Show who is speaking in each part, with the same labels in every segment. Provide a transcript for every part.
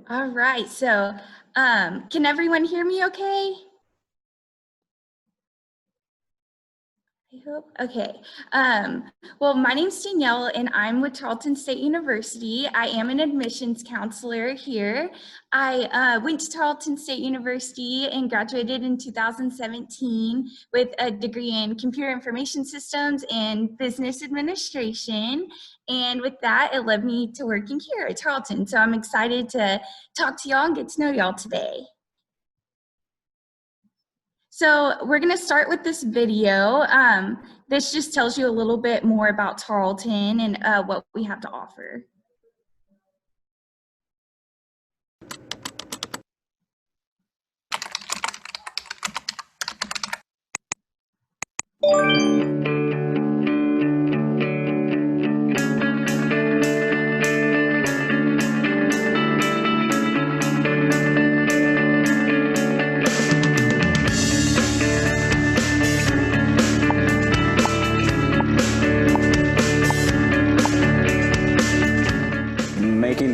Speaker 1: All right, so can everyone hear me okay? I hope. Okay. Well, my name's Danielle, and I'm with Tarleton State University. I am an admissions counselor here. I went to Tarleton State University and graduated in 2017 with a degree in computer information systems and business administration. And with that, it led me to working here at Tarleton. So I'm excited to talk to y'all and get to know y'all today. So we're going to start with this video. This just tells you a little bit more about Tarleton and what we have to offer.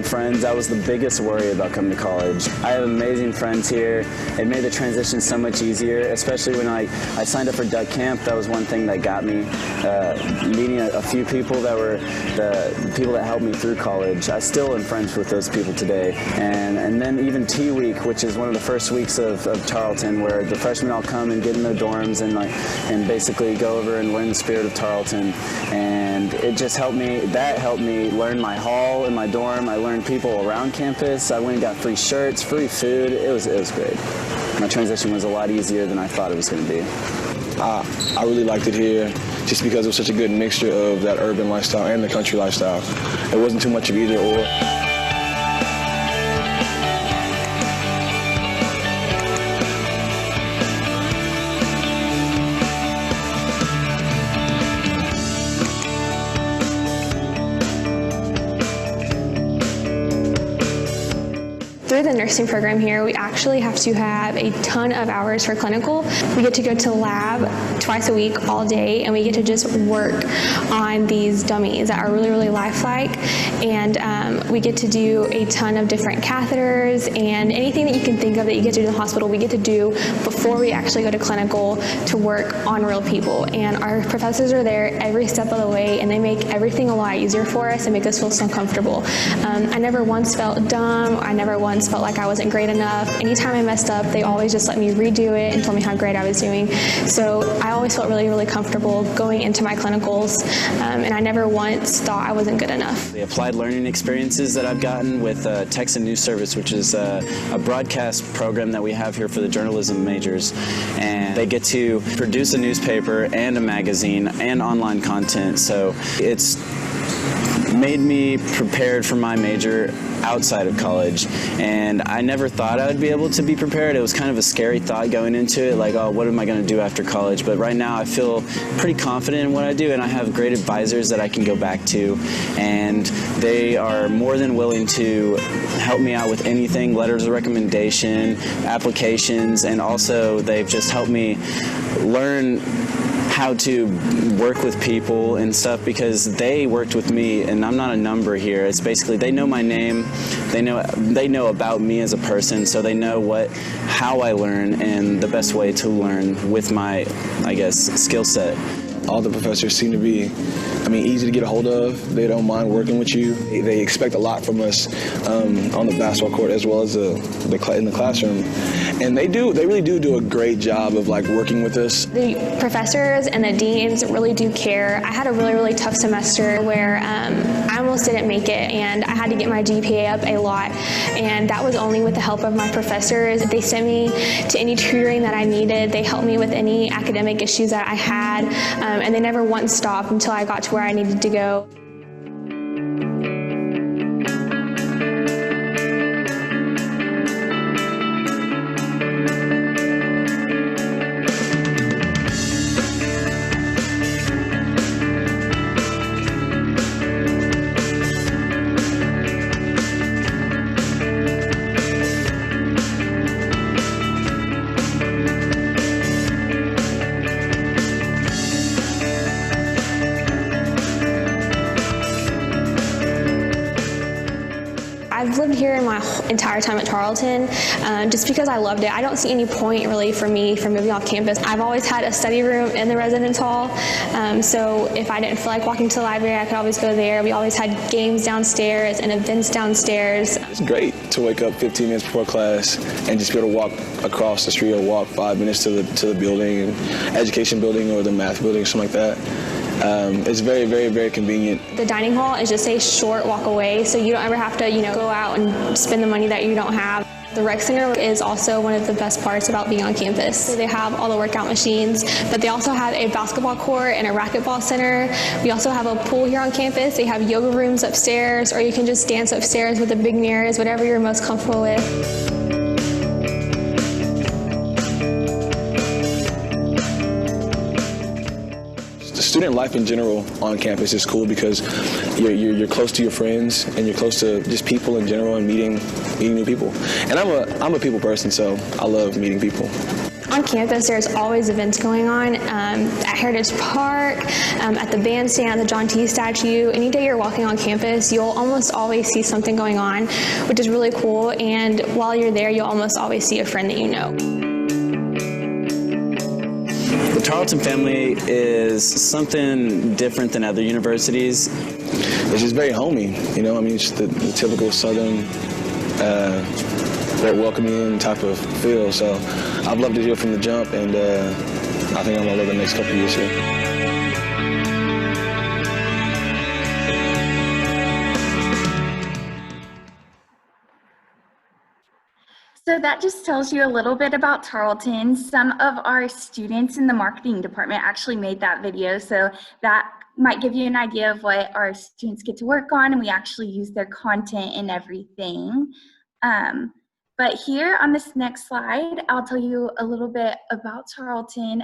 Speaker 2: Friends, that was the biggest worry about coming to college. I have amazing friends here. It made the transition so much easier, especially when I signed up for Duck Camp. That was one thing that got me, meeting a few people that were the people that helped me through college. I still am friends with those people today. And then even Tea Week, which is one of the first weeks of Tarleton, where the freshmen all come and get in their dorms and basically go over and learn the spirit of Tarleton. And it just helped me, that helped me learn my hall in my dorm. I learned people around campus. I went and got free shirts, free food. It was great. My transition was a lot easier than I thought it was going to be.
Speaker 3: I really liked it here just because it was such a good mixture of that urban lifestyle and the country lifestyle. It wasn't too much of either or.
Speaker 4: Through the nursing program here, we actually have to have a ton of hours for clinical. We get to go to lab twice a week, all day, and we get to just work on these dummies that are really, really lifelike. And we get to do a ton of different catheters and anything that you can think of that you get to do in the hospital, we get to do before we actually go to clinical to work on real people. And our professors are there every step of the way, and they make everything a lot easier for us and make us feel so comfortable. I never once felt dumb. I never once felt like I wasn't great enough. Anytime I messed up, they always just let me redo it and told me how great I was doing. So I always felt really, really comfortable going into my clinicals, and I never once thought I wasn't good enough.
Speaker 2: The applied learning experiences that I've gotten with Texan News Service, which is a broadcast program that we have here for the journalism majors, and they get to produce a newspaper and a magazine and online content, so it's made me prepared for my major outside of college, and I never thought I would be able to be prepared. It was kind of a scary thought going into it, like, oh, what am I going to do after college? But right now I feel pretty confident in what I do, and I have great advisors that I can go back to, and they are more than willing to help me out with anything, letters of recommendation, applications, and also they've just helped me learn how to work with people and stuff, because they worked with me and I'm not a number here. It's basically they know my name, they know about me as a person, so they know how I learn and the best way to learn with my, I guess, skill set.
Speaker 3: All the professors seem to be, easy to get a hold of. They don't mind working with you. They expect a lot from us on the basketball court as well as in the classroom. And they really do a great job of working with us.
Speaker 4: The professors and the deans really do care. I had a really, really tough semester where I almost didn't make it, and I had to get my GPA up a lot. And that was only with the help of my professors. They sent me to any tutoring that I needed. They helped me with any academic issues that I had, and they never once stopped until I got to where I needed to go. I've lived here my entire time at Tarleton just because I loved it. I don't see any point really for me for moving off campus. I've always had a study room in the residence hall, so if I didn't feel like walking to the library, I could always go there. We always had games downstairs and events downstairs.
Speaker 3: It's great to wake up 15 minutes before class and just be able to walk across the street or walk 5 minutes to the building, education building or the math building or something like that. It's very, very, very convenient.
Speaker 4: The dining hall is just a short walk away, so you don't ever have to, go out and spend the money that you don't have. The rec center is also one of the best parts about being on campus. So they have all the workout machines, but they also have a basketball court and a racquetball center. We also have a pool here on campus. They have yoga rooms upstairs, or you can just dance upstairs with the big mirrors, whatever you're most comfortable with.
Speaker 3: Student life in general on campus is cool because you're close to your friends and you're close to just people in general and meeting new people. And I'm a people person, so I love meeting people.
Speaker 4: On campus, there's always events going on at Heritage Park, at the bandstand, at the John T. statue. Any day you're walking on campus, you'll almost always see something going on, which is really cool. And while you're there, you'll almost always see a friend that you know.
Speaker 2: The Tarleton family is something different than other universities.
Speaker 3: It's just very homey, it's the typical Southern, very welcoming type of feel. So I've loved it here from the jump, and I think I'm going to love the next couple of years here.
Speaker 1: So that just tells you a little bit about Tarleton. Some of our students in the marketing department actually made that video, so that might give you an idea of what our students get to work on, and we actually use their content and everything. But here on this next slide, I'll tell you a little bit about Tarleton.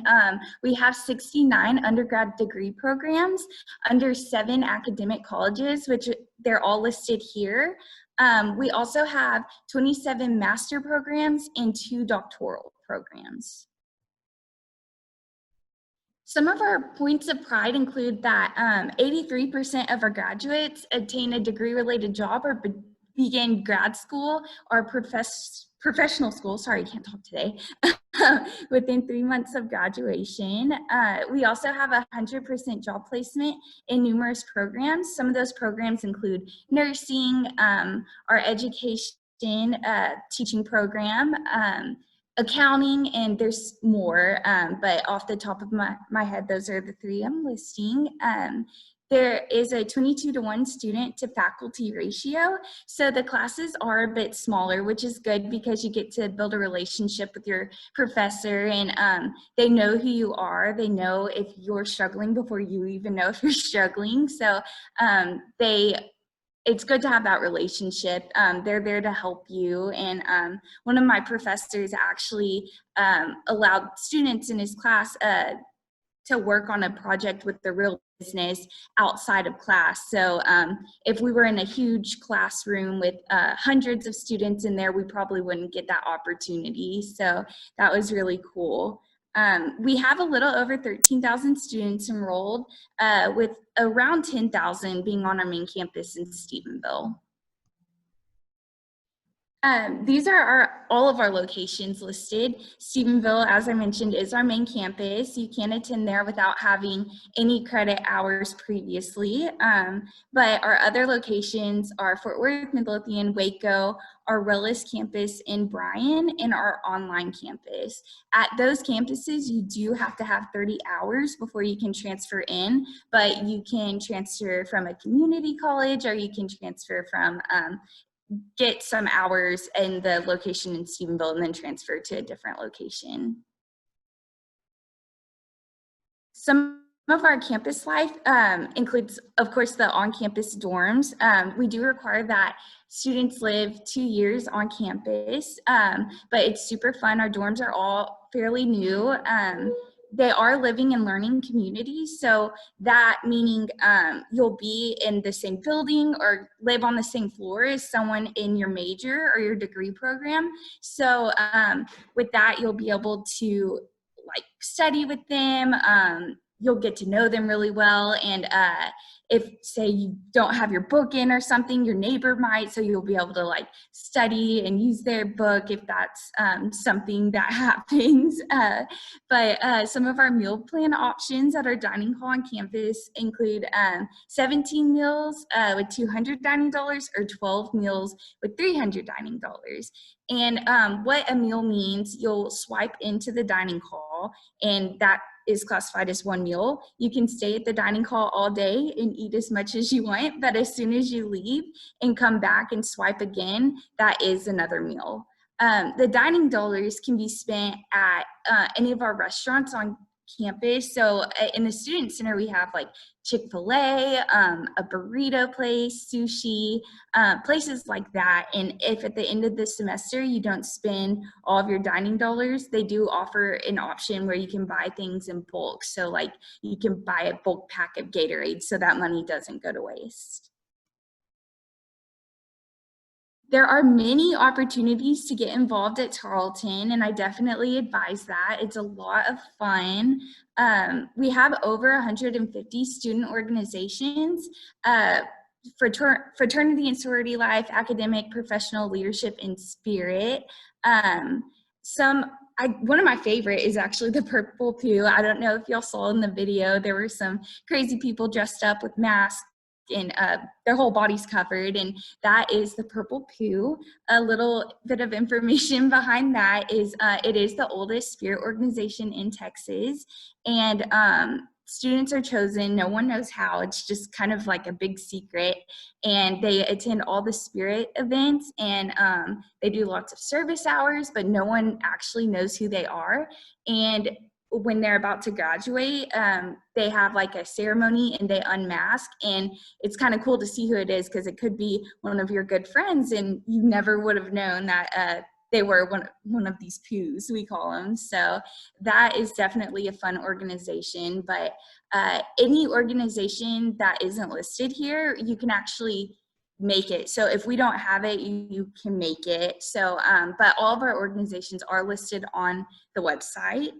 Speaker 1: We have 69 undergrad degree programs under 7 academic colleges, which they're all listed here. We also have 27 master programs and 2 doctoral programs. Some of our points of pride include that 83% of our graduates obtain a degree-related job or begin grad school or professional school, sorry, I can't talk today, within 3 months of graduation. We also have 100% job placement in numerous programs. Some of those programs include nursing, our education teaching program, accounting, and there's more, but off the top of my head, those are the 3 I'm listing. There is a 22-to-1 student to faculty ratio, so the classes are a bit smaller, which is good because you get to build a relationship with your professor, and they know who you are. They know if you're struggling before you even know if you're struggling, so it's good to have that relationship. They're there to help you, and one of my professors actually allowed students in his class to work on a project with the real business outside of class. So if we were in a huge classroom with hundreds of students in there, we probably wouldn't get that opportunity. So that was really cool. We have a little over 13,000 students enrolled, with around 10,000 being on our main campus in Stephenville. These are all of our locations listed. Stephenville, as I mentioned, is our main campus. You can attend there without having any credit hours previously. But our other locations are Fort Worth, Midlothian, Waco, our Rellis campus in Bryan, and our online campus. At those campuses, you do have to have 30 hours before you can transfer in, but you can transfer from a community college, or you can transfer from get some hours in the location in Stephenville and then transfer to a different location. Some of our campus life includes, of course, the on-campus dorms. We do require that students live 2 years on campus, but it's super fun. Our dorms are all fairly new. They are living and learning communities, so that meaning you'll be in the same building or live on the same floor as someone in your major or your degree program. So with that, you'll be able to study with them, you'll get to know them really well. And if, say, you don't have your book in or something, your neighbor might, so you'll be able to like study and use their book if that's something that happens. But some of our meal plan options at our dining hall on campus include 17 meals with $200 or 12 meals with $300. And what a meal means, you'll swipe into the dining hall, and that is classified as one meal. You can stay at the dining hall all day and eat as much as you want, but as soon as you leave and come back and swipe again, that is another meal. The dining dollars can be spent at any of our restaurants on campus. So in the Student Center, we have like Chick-fil-A, a burrito place, sushi, places like that. And if at the end of the semester you don't spend all of your dining dollars, they do offer an option where you can buy things in bulk. So like you can buy a bulk pack of Gatorade so that money doesn't go to waste. There are many opportunities to get involved at Tarleton, and I definitely advise that. It's a lot of fun. We have over 150 student organizations, fraternity and sorority life, academic, professional, leadership, and spirit. One of my favorite is actually the Purple Poo. I don't know if y'all saw in the video, there were some crazy people dressed up with masks and their whole body's covered, and that is the Purple Poo. A little bit of information behind that is it is the oldest spirit organization in Texas, and students are chosen, no one knows how, it's just kind of like a big secret, and they attend all the spirit events, and they do lots of service hours, but no one actually knows who they are. And when they're about to graduate, they have like a ceremony and they unmask, and it's kind of cool to see who it is, because it could be one of your good friends and you never would have known that they were one of these poos, we call them. So that is definitely a fun organization. But any organization that isn't listed here, you can actually make it. So if we don't have it, you can make it. So, but all of our organizations are listed on the website.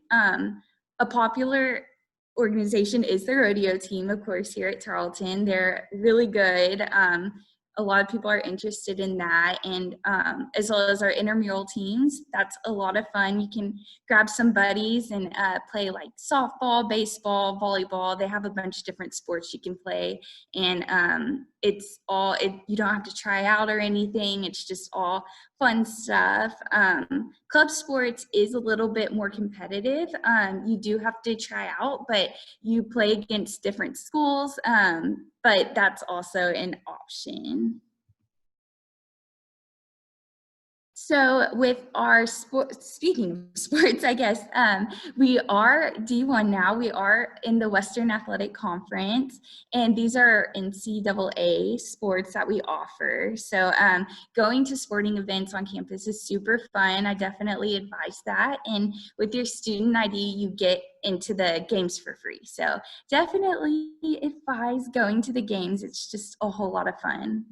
Speaker 1: A popular organization is the rodeo team, of course, here at Tarleton. They're really good. A lot of people are interested in that, and as well as our intramural teams. That's a lot of fun. You can grab some buddies and play like softball, baseball, volleyball. They have a bunch of different sports you can play, and you don't have to try out or anything. It's just all fun stuff. Club sports is a little bit more competitive. You do have to try out, but you play against different schools, but that's also an option. So with our speaking of sports, I guess, we are D1 now. We are in the Western Athletic Conference, and these are NCAA sports that we offer. So going to sporting events on campus is super fun. I definitely advise that. And with your student ID, you get into the games for free. So definitely advise going to the games. It's just a whole lot of fun.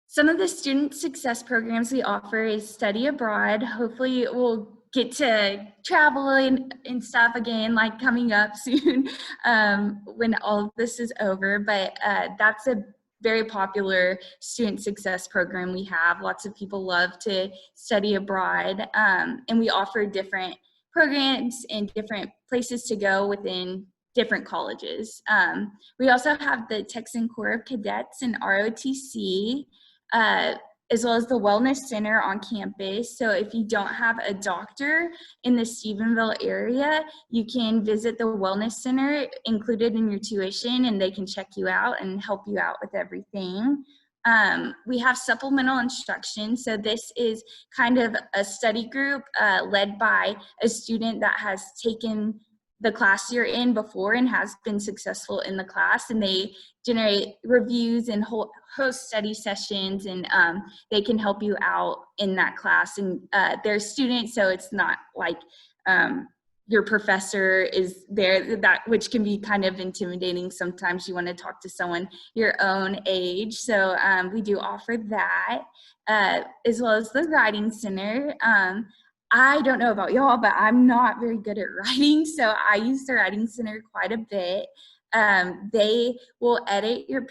Speaker 1: Some of the student success programs we offer is study abroad. Hopefully we'll get to travel and stuff again, like coming up soon when all of this is over. But that's a very popular student success program we have. Lots of people love to study abroad, and we offer different programs and different places to go within different colleges. We also have the Texan Corps of Cadets and ROTC, as well as the Wellness Center on campus. So if you don't have a doctor in the Stephenville area, you can visit the Wellness Center included in your tuition, and they can check you out and help you out with everything. We have supplemental instruction. So this is kind of a study group led by a student that has taken the class you're in before and has been successful in the class, and they generate reviews and host study sessions, and they can help you out in that class. And they're students, so it's not like your professor is there, which can be kind of intimidating sometimes. You want to talk to someone your own age. So we do offer that, as well as the Writing Center. I don't know about y'all, but I'm not very good at writing, so I use the Writing Center quite a bit. They will edit your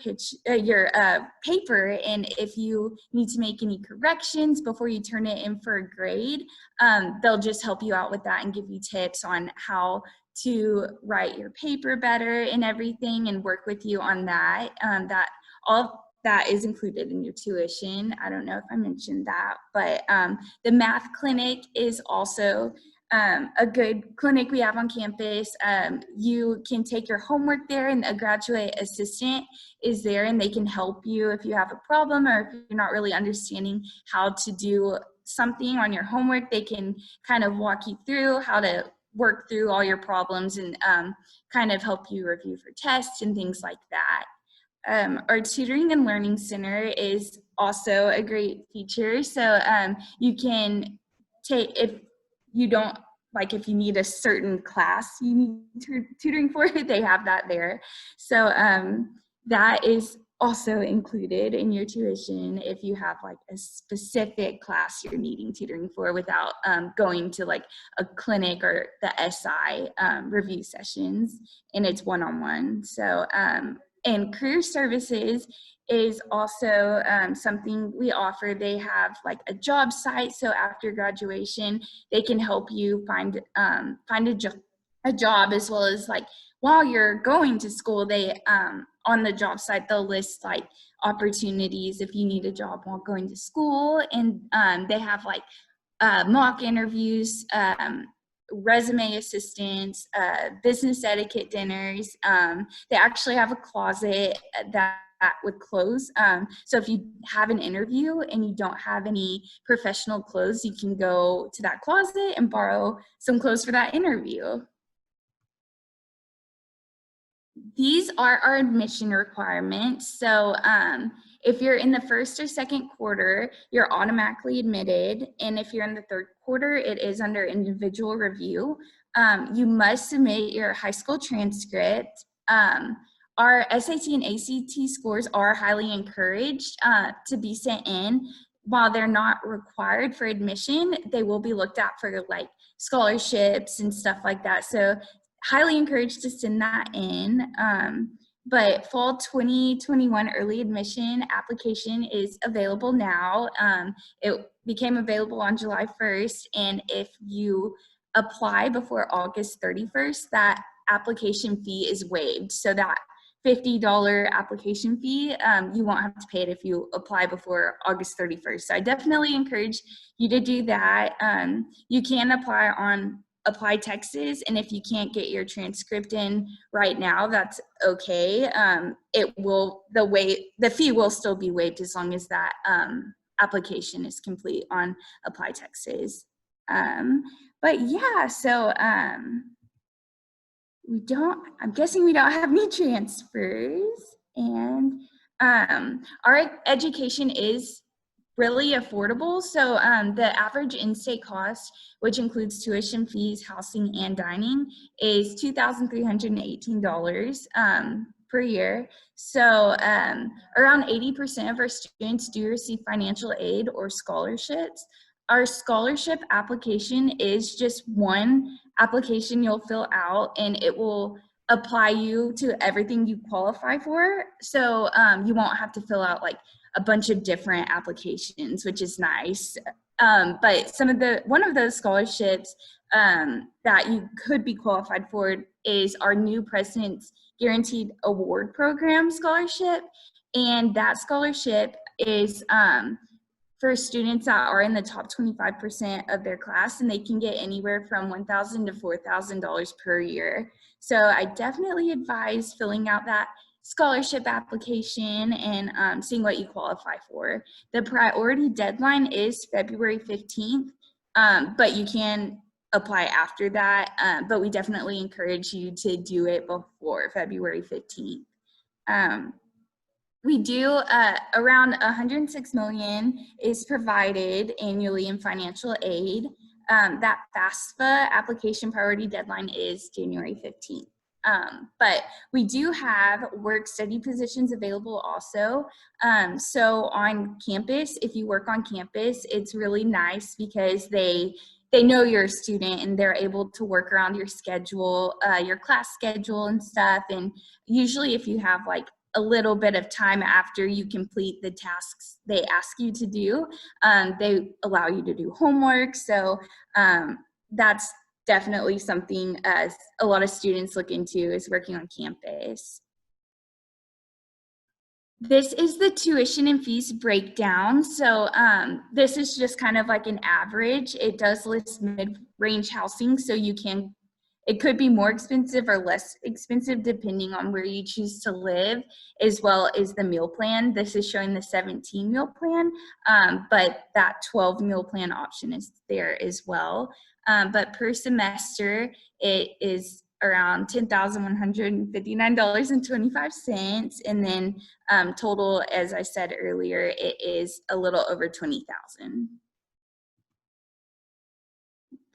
Speaker 1: paper, and if you need to make any corrections before you turn it in for a grade, they'll just help you out with that and give you tips on how to write your paper better and everything, and work with you on that. All that is included in your tuition. I don't know if I mentioned that, but the math clinic is also a good clinic we have on campus. You can take your homework there, and a graduate assistant is there, and they can help you if you have a problem or if you're not really understanding how to do something on your homework. They can kind of walk you through how to work through all your problems and kind of help you review for tests and things like that. Our tutoring and learning center is also a great feature. So you can take, if you don't, like if you need a certain class you need tutoring for, they have that there. So that is also included in your tuition if you have like a specific class you're needing tutoring for without going to like a clinic or the SI review sessions, and it's one-on-one. So and career services is also something we offer. They have like a job site, so after graduation they can help you find a job, as well as like while you're going to school, they on the job site they'll list like opportunities if you need a job while going to school, and they have like mock interviews, resume assistance, business etiquette dinners. They actually have a closet that would close. So if you have an interview and you don't have any professional clothes, you can go to that closet and borrow some clothes for that interview. These are our admission requirements. So if you're in the first or second quarter, you're automatically admitted. And if you're in the third quarter, it is under individual review. You must submit your high school transcript. Our SAT and ACT scores are highly encouraged to be sent in. While they're not required for admission, they will be looked at for like scholarships and stuff like that. So highly encouraged to send that in. But fall 2021 early admission application is available now. It became available on July 1st, and if you apply before August 31st, that application fee is waived. So that $50 application fee, you won't have to pay it if you apply before August 31st. So I definitely encourage you to do that. You can apply on Apply Texas, and if you can't get your transcript in right now, that's okay. The fee will still be waived as long as that application is complete on Apply Texas. But yeah, so I'm guessing we don't have any transfers, and our education is really affordable. So the average in-state cost, which includes tuition, fees, housing, and dining, is $2,318 per year. So around 80% of our students do receive financial aid or scholarships. Our scholarship application is just one application you'll fill out, and it will apply you to everything you qualify for. So you won't have to fill out like a bunch of different applications, which is nice. But one of those scholarships that you could be qualified for is our new President's Guaranteed Award Program scholarship. And that scholarship is for students that are in the top 25% of their class, and they can get anywhere from $1,000 to $4,000 per year. So I definitely advise filling out that scholarship application and seeing what you qualify for. The priority deadline is February 15th, but you can apply after that, but we definitely encourage you to do it before February 15th. We do around $106 million is provided annually in financial aid. That FAFSA application priority deadline is January 15th. But we do have work-study positions available also. So on campus, if you work on campus, it's really nice because they they know you're a student and they're able to work around your schedule, your class schedule and stuff. And usually if you have like a little bit of time after you complete the tasks they ask you to do, they allow you to do homework. So that's definitely something a lot of students look into, is working on campus. This is the tuition and fees breakdown. So this is just kind of like an average. It does list mid-range housing, so it could be more expensive or less expensive depending on where you choose to live, as well as the meal plan. This is showing the 17 meal plan, but that 12 meal plan option is there as well. But per semester, it is around $10,159.25. And then total, as I said earlier, it is a little over $20,000.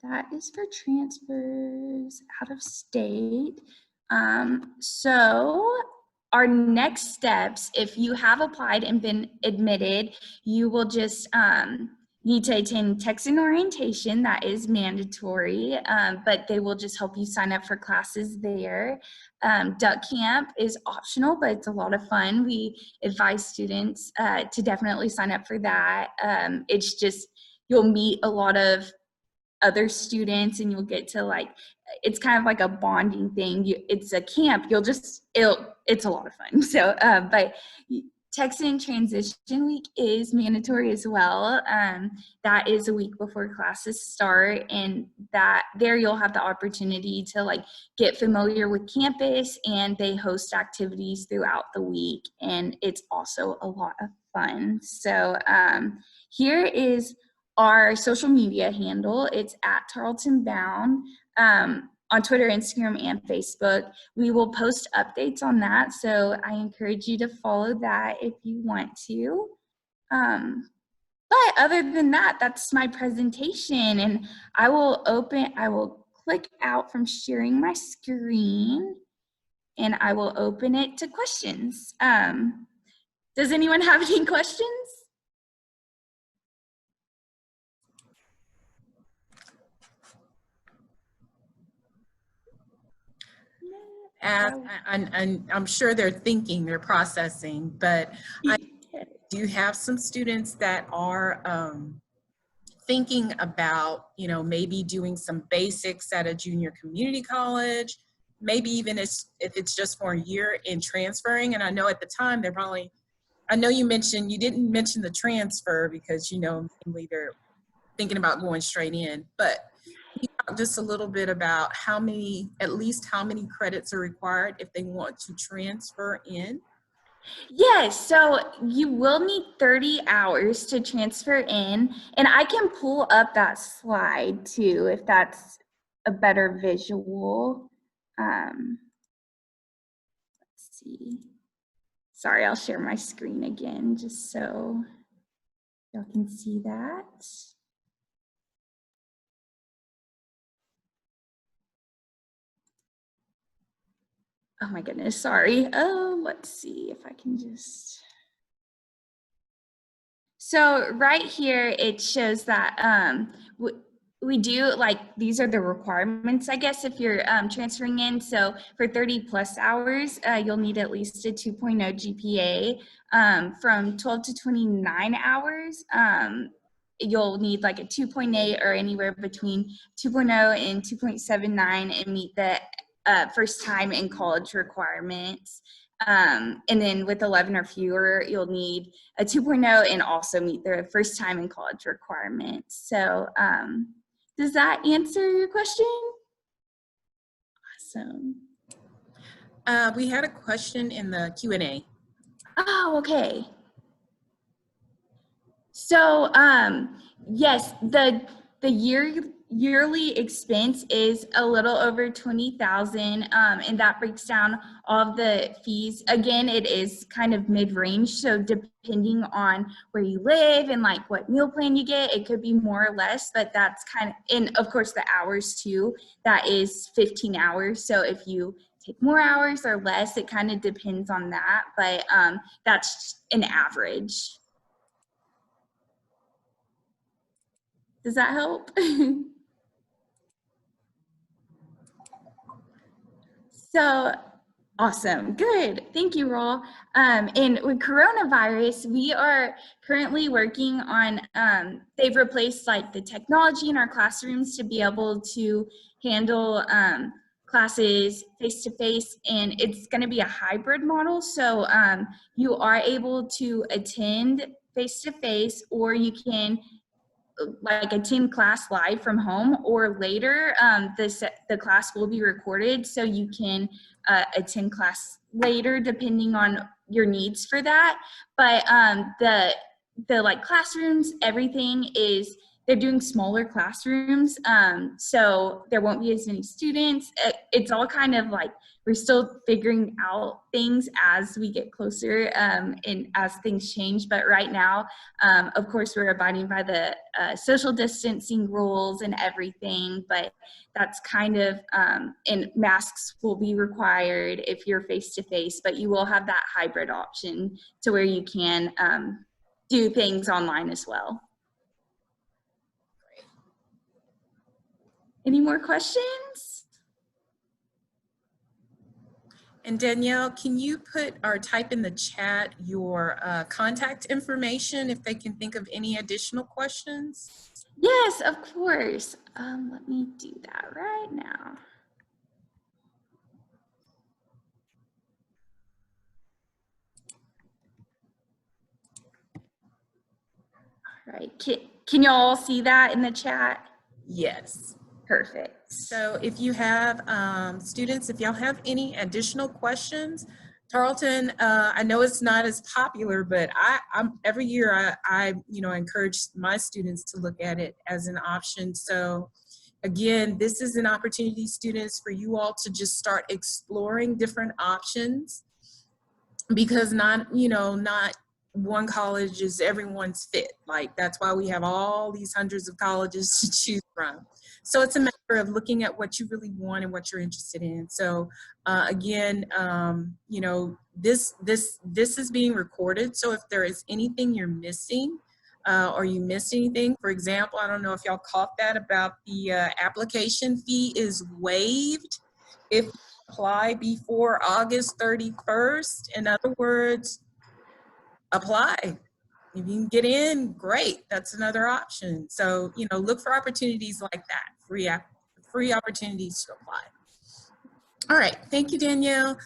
Speaker 1: That is for transfers out of state. So our next steps, if you have applied and been admitted, you will just need to attend Texan orientation. That is mandatory, but they will just help you sign up for classes there. Duck camp is optional, but it's a lot of fun. We advise students to definitely sign up for that. It's just, you'll meet a lot of other students and you'll get to it's kind of like a bonding thing. It's a camp, it's a lot of fun. So but Texan transition week is mandatory as well. That is a week before classes start, and there you'll have the opportunity to get familiar with campus, and they host activities throughout the week, and it's also a lot of fun. So here is our social media handle. It's at Tarleton Bound on Twitter, Instagram, and Facebook. We will post updates on that, so I encourage you to follow that if you want to. But other than that, that's my presentation, and I will click out from sharing my screen, and I will open it to questions. Does anyone have any questions?
Speaker 5: And I'm sure they're thinking, they're processing, but I do have some students that are thinking about, maybe doing some basics at a junior community college, maybe even if it's just for a year in transferring. And I know at the time I know you didn't mention the transfer because, mainly they're thinking about going straight in, but just a little bit about at least how many credits are required if they want to transfer in?
Speaker 1: Yes, so you will need 30 hours to transfer in, and I can pull up that slide too if that's a better visual. Let's see. Sorry, I'll share my screen again just so y'all can see that. Oh my goodness, sorry. Let's see if I can just. So right here, it shows that we do, these are the requirements, I guess, if you're transferring in. So for 30 plus hours, you'll need at least a 2.0 GPA. From 12 to 29 hours, you'll need a 2.8 or anywhere between 2.0 and 2.79 and meet the first time in college requirements. And then with 11 or fewer, you'll need a 2.0 and also meet the first time in college requirements. So does that answer your question? Awesome.
Speaker 5: We had a question in the Q&A.
Speaker 1: Oh, okay. So yes, the yearly expense is a little over 20,000, and that breaks down all of the fees. Again, it is kind of mid-range, so depending on where you live and what meal plan you get, it could be more or less, but that's and of course the hours too, that is 15 hours. So if you take more hours or less, it kind of depends on that, but that's an average. Does that help? So awesome. Good. Thank you, Roll. And with coronavirus, we are currently working on, they've replaced like the technology in our classrooms to be able to handle classes face-to-face, and it's going to be a hybrid model. So you are able to attend face-to-face, or you can like attend class live from home, or later the class will be recorded so you can attend class later depending on your needs for that. But the like classrooms, everything is, they're doing smaller classrooms, so there won't be as many students. It's all kind of like, we're still figuring out things as we get closer and as things change. But right now, of course, we're abiding by the social distancing rules and everything, but that's kind of, and masks will be required if you're face-to-face, but you will have that hybrid option to where you can do things online as well. Any more questions?
Speaker 5: And Danielle, can you put or type in the chat your contact information if they can think of any additional questions?
Speaker 1: Yes, of course. Let me do that right now. All right, can you all see that in the chat?
Speaker 5: Yes.
Speaker 1: Perfect.
Speaker 5: So if you have students, if y'all have any additional questions, Tarleton, I know it's not as popular, but I'm every year I encourage my students to look at it as an option. So again, this is an opportunity, students, for you all to just start exploring different options, because not one college is everyone's fit. Like, that's why we have all these hundreds of colleges to choose from. So it's a matter of looking at what you really want and what you're interested in. So again, this is being recorded. So if there is anything you're missing, or you missed anything, for example, I don't know if y'all caught that about the application fee is waived if you apply before August 31st. In other words, apply. If you can get in, great. That's another option. So, look for opportunities like that, free opportunities to apply. All right. Thank you, Danielle.